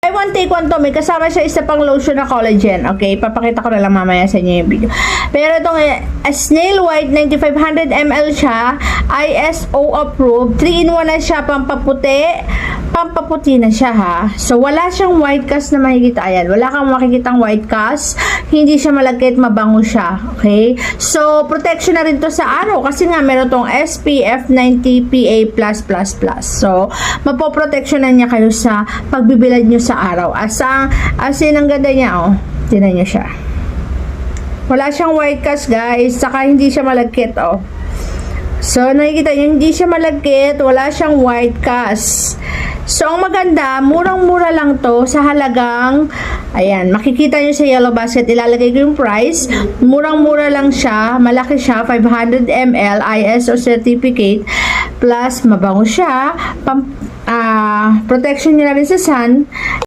Buy one, take one to. May kasama siya isa pang lotion na collagen. Okay, papakita ko na lang mamaya sa inyo yung video. Pero itong Snail White 9500 ml siya, ISO approved. 3-in-1 na siya, pampaputi na siya ha. So wala siyang white cast na makikita. Ayan, wala kang makikitang white cast. Hindi siya malagkit, mabango siya. Okay? So protection na rin to sa araw kasi nga meron tong SPF 90 PA+++. So mapoproteksyonan niya kayo sa pagbibilad nyo sa araw. As in, ang ganda niya, oh. Tinan nyo siya. Wala siyang white cast, guys. Saka hindi siya malagkit, oh. So, nakikita nyo, hindi siya malagkit. Wala siyang white cast. So, ang maganda, murang-mura lang to sa halagang, ayan, makikita nyo sa yellow basket, ilalagay ko yung price. Murang-mura lang siya. Malaki siya, 500 ml, ISO certificate. Plus, mabango siya. Protection nyo na rin sa sun.